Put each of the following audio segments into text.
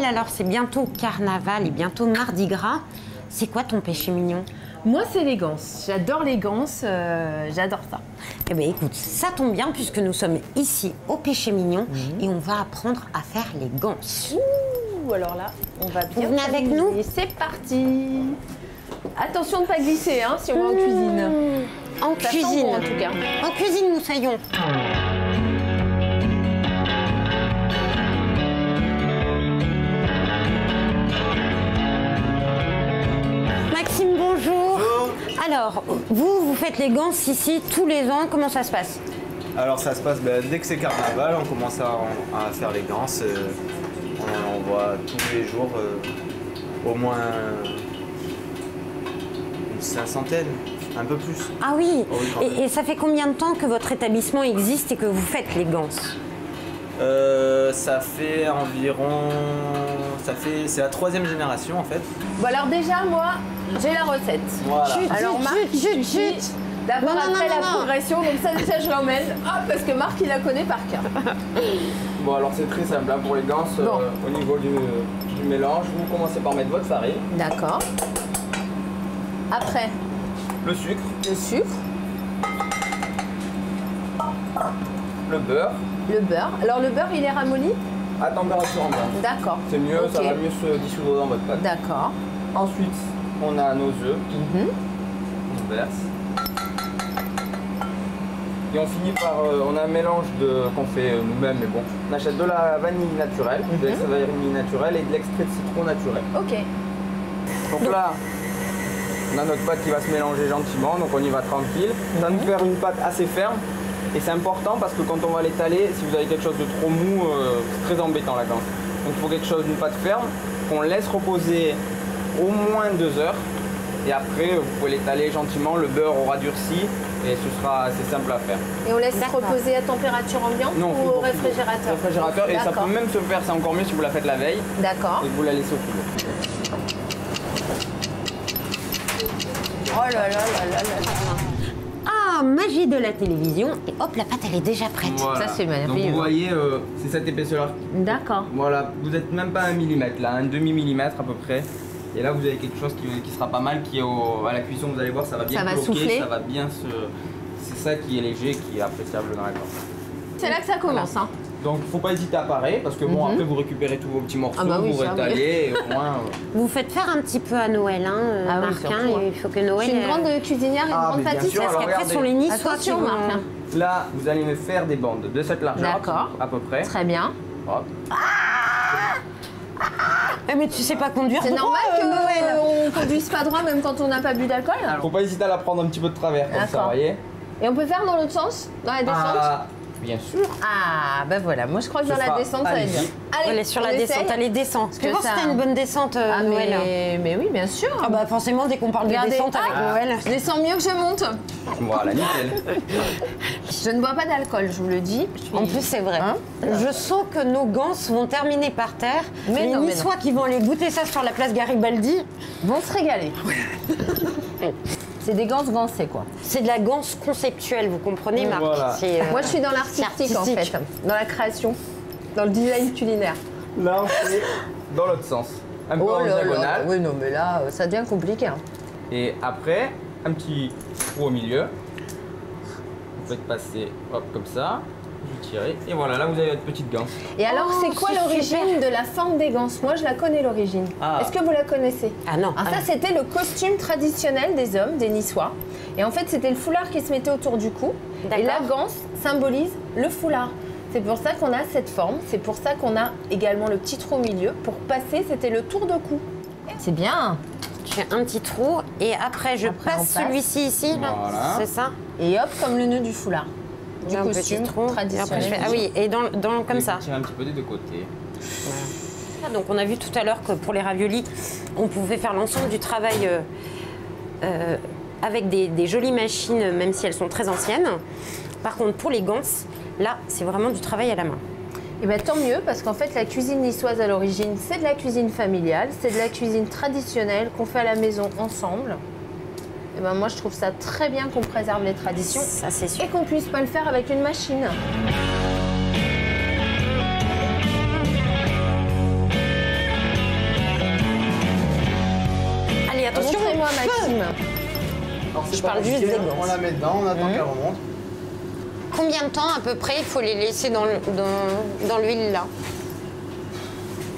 Noël, alors c'est bientôt carnaval et bientôt Mardi Gras. C'est quoi ton péché mignon? Moi, c'est les ganses. J'adore les ganses, j'adore ça. Eh bien, écoute, ça tombe bien puisque nous sommes ici au péché mignon et on va apprendre à faire les ganses. Ouh, alors là, on va bien. Vous venez avec nous? Et c'est parti. Attention de ne pas glisser, hein, si on va en cuisine. En Ça sent cuisine, bon, en tout cas. En cuisine, nous soyons. Maxime, bonjour. Alors, vous faites les ganses ici tous les ans, comment ça se passe? Alors ça se passe dès que c'est carnaval, on commence à faire les ganses. On en voit tous les jours au moins une cinquantaine, un peu plus. Ah oui, Oh oui, quand même. et ça fait combien de temps que votre établissement existe et que vous faites les ganses? Ça fait environ... C'est la 3e génération en fait. Bon, alors déjà, moi, j'ai la recette. Voilà. Alors, Marc, chut. d'abord Non, non, après non, la non. progression, donc ça déjà je l'emmène. Ah, parce que Marc, il la connaît par cœur. Bon alors c'est très simple, hein, pour les ganses, Bon. au niveau du mélange, vous commencez par mettre votre farine, D'accord. Après, le sucre, le sucre, le beurre, le beurre. Alors le beurre, il est ramolli? à température ambiante. D'accord. C'est mieux, ça Ok. va mieux se dissoudre dans votre pâte. D'accord. Ensuite, on a nos œufs, on verse. Et on finit par, on a un mélange qu'on fait nous-mêmes, mais bon, on achète de la vanille naturelle, de l'extrait de vanille naturelle et de l'extrait de citron naturel. Ok. Donc là, on a notre pâte qui va se mélanger gentiment, donc on y va tranquille. Ça va nous faire une pâte assez ferme. Et c'est important parce que quand on va l'étaler, si vous avez quelque chose de trop mou, c'est très embêtant la ganse. Donc il faut quelque chose d'une pâte ferme, qu'on laisse reposer au moins 2 heures. Et après, vous pouvez l'étaler gentiment, le beurre aura durci et ce sera assez simple à faire. Et on laisse D'accord. reposer à température ambiante Non, ou au réfrigérateur? Réfrigérateur, et ça D'accord. peut même se faire, c'est encore mieux si vous la faites la veille D'accord. et que vous la laissez au frigo. Oh là là là là là. Ah, magie de la télévision. Et hop, la pâte, elle est déjà prête. Voilà. Ça, c'est Donc merveilleux. vous voyez, c'est cette épaisseur. D'accord. Voilà, vous n'êtes même pas 1 millimètre là, un demi-millimètre à peu près. Et là, vous avez quelque chose qui sera pas mal, qui est à la cuisson, vous allez voir, ça va bien Ça va cloquer, souffler. ça va bien se... C'est ça qui est léger, qui est appréciable dans la gorge. C'est là que ça commence, hein. Donc, faut pas hésiter à parer, parce que bon, après, vous récupérez tous vos petits morceaux, Ah bah oui, vous ça, rétalez, et au moins... Vous faites faire un petit peu à Noël, hein, Ah oui, Marc, surtout, hein, hein. il faut que Noël... Je suis une grande cuisinière et une Ah, grande mais bien pâtissière. sûr, Parce alors, qu'après, ce sont regardez. les Niçois qui Attention, vont... Marc. Là, vous allez me faire des bandes de cette largeur, D'accord. à peu près. Très bien. Hop. Mais tu sais pas conduire. C'est pourquoi, normal Noël qu'on ne conduise pas droit même quand on n'a pas bu d'alcool. Faut pas hésiter à la prendre un petit peu de travers, comme ça, D'accord. vous voyez. Et on peut faire dans l'autre sens? Dans la descente? Ah, bien sûr. Ah, bah voilà, moi je crois que Ce dans la sera descente ça va être bien. allez-y. Elle est sur la on descente, essaye. allez, descends. Tu que veux voir si ça- t'as une bonne descente, Ah, Noël? mais oui, bien sûr. Ah bah forcément, dès qu'on parle Regardez. de descente avec Ah, Noël... Je descends mieux que je monte. Voilà, nickel. Je ne bois pas d'alcool, je vous le dis. En plus, c'est vrai. Hein Je sens que nos ganses vont terminer par terre. Mais les non, mais Niçois qui vont aller goûter ça sur la place Garibaldi, Vont se régaler. C'est des ganses gancées, quoi. c'est de la ganse conceptuelle, vous comprenez, Marc? Voilà. C'est, Moi, je suis dans l'artistique, en artistique. fait. Dans la création. Dans le design culinaire. Là, on fait dans l'autre sens. Un peu en là là. diagonale. Oui, non, mais là, ça devient compliqué. Hein. Et après, un petit trou au milieu. Vous faites passer, hop, comme ça. Vous tirez. Et voilà, là, vous avez votre petite ganse. Et alors, Oh, c'est quoi c'est l'origine de la forme des ganses? Moi, je la connais, l'origine. Ah. Est-ce que vous la connaissez? Ah non. Alors ça, c'était le costume traditionnel des hommes, des Niçois. Et en fait, c'était le foulard qui se mettait autour du cou. Et la D'accord. ganse symbolise le foulard. C'est pour ça qu'on a cette forme. C'est pour ça qu'on a également le petit trou au milieu. Pour passer, c'était le tour de cou. C'est bien. Tu fais un petit trou et après, je Après, on passe passe. celui-ci ici, là. Voilà. C'est ça? Et hop, comme le nœud du foulard. Du Un petit costume trou. Et après, traditionnel. je fais... Ah oui, et comme Et ça. vous tirez un petit peu des deux côtés. Donc on a vu tout à l'heure que pour les raviolis, on pouvait faire l'ensemble du travail avec des jolies machines, même si elles sont très anciennes. Par contre, pour les ganses, là, c'est vraiment du travail à la main. Et bien tant mieux, parce qu'en fait, la cuisine niçoise à l'origine, c'est de la cuisine familiale, c'est de la cuisine traditionnelle qu'on fait à la maison ensemble. Et ben moi, je trouve ça très bien qu'on préserve les traditions Ça, c'est sûr. et qu'on puisse pas le faire avec une machine. attention. Montrez-moi, Maxime. Alors, c'est Je pas parle juste compliqué, des gants. On la met dedans, on attend qu'elle remonte. Combien de temps à peu près il faut les laisser dans l'huile là?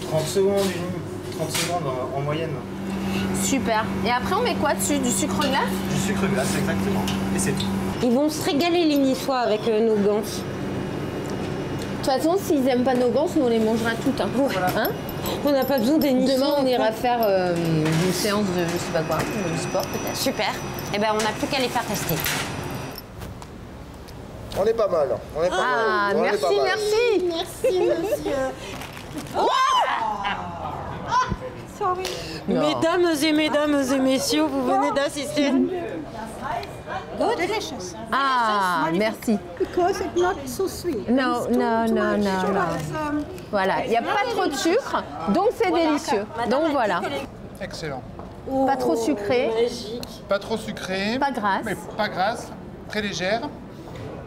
30 secondes, 30 secondes en moyenne. Super. Et après, on met quoi dessus? Du sucre glace? Du sucre glace, exactement. Et c'est tout. Ils vont se régaler les Niçois avec nos gants. De toute façon, s'ils aiment pas nos gants, nous on les mangera toutes. Hein. Hein? On n'a pas besoin des Niçois. Demain, on ira faire une séance de je sais pas quoi, de sport peut-être. Super. Eh ben, on n'a plus qu'à les faire tester. On est pas mal. On est pas Ah, mal. On est merci, pas mal. merci. Merci, monsieur. Non. Mesdames et messieurs, vous venez d'assister. Delicious. Ah, merci. Because it's not so sweet. No, no, no, no, no. Voilà, il n'y a pas trop de sucre, donc c'est délicieux. Donc voilà, Excellent. pas trop sucré, Pas trop sucré. Pas grasse. Mais pas grasse. Très légère.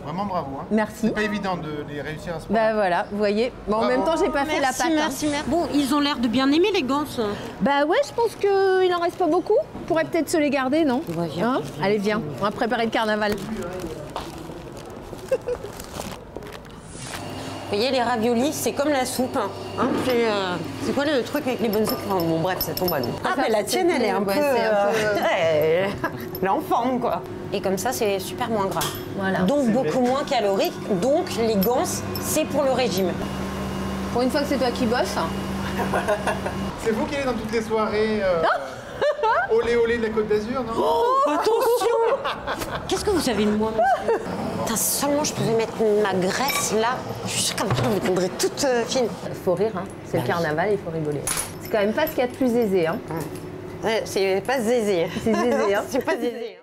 Vraiment bravo. Hein. merci. C'est pas évident de les réussir à ce point. Bah voilà, vous voyez. Bon, en même temps, j'ai pas fait la pâte. Hein. Bon, ils ont l'air de bien aimer les gants. Bah ouais, je pense qu'il en reste pas beaucoup. On pourrait peut-être se les garder, non? Ouais, viens. Hein? Allez, viens, on va préparer le carnaval. Vous voyez, les raviolis, c'est comme la soupe. Hein, c'est quoi le truc avec les bonnes soupes? Enfin, bon, bref, ça tombe à nous. Ah, ça, mais la c'est tienne, elle est un peu... ouais, c'est un peu, elle est en forme, quoi. Et comme ça, c'est super moins gras. Voilà. Donc, beaucoup moins calorique. Donc, les gants, c'est pour le régime. Pour une fois que c'est toi qui bosses. C'est vous qui allez dans toutes les soirées olé olé de la Côte d'Azur, non? Attention! Qu'est-ce que vous savez de moi, monsieur? Putain, si seulement je pouvais mettre ma graisse là, je suis sûre qu'après, vous tiendrez toute fine. Faut rire, hein. C'est le carnaval, il faut rigoler. C'est quand même pas ce qu'il y a de plus aisé, hein. Ouais, c'est pas zézé. C'est zézé, hein. C'est pas zézé.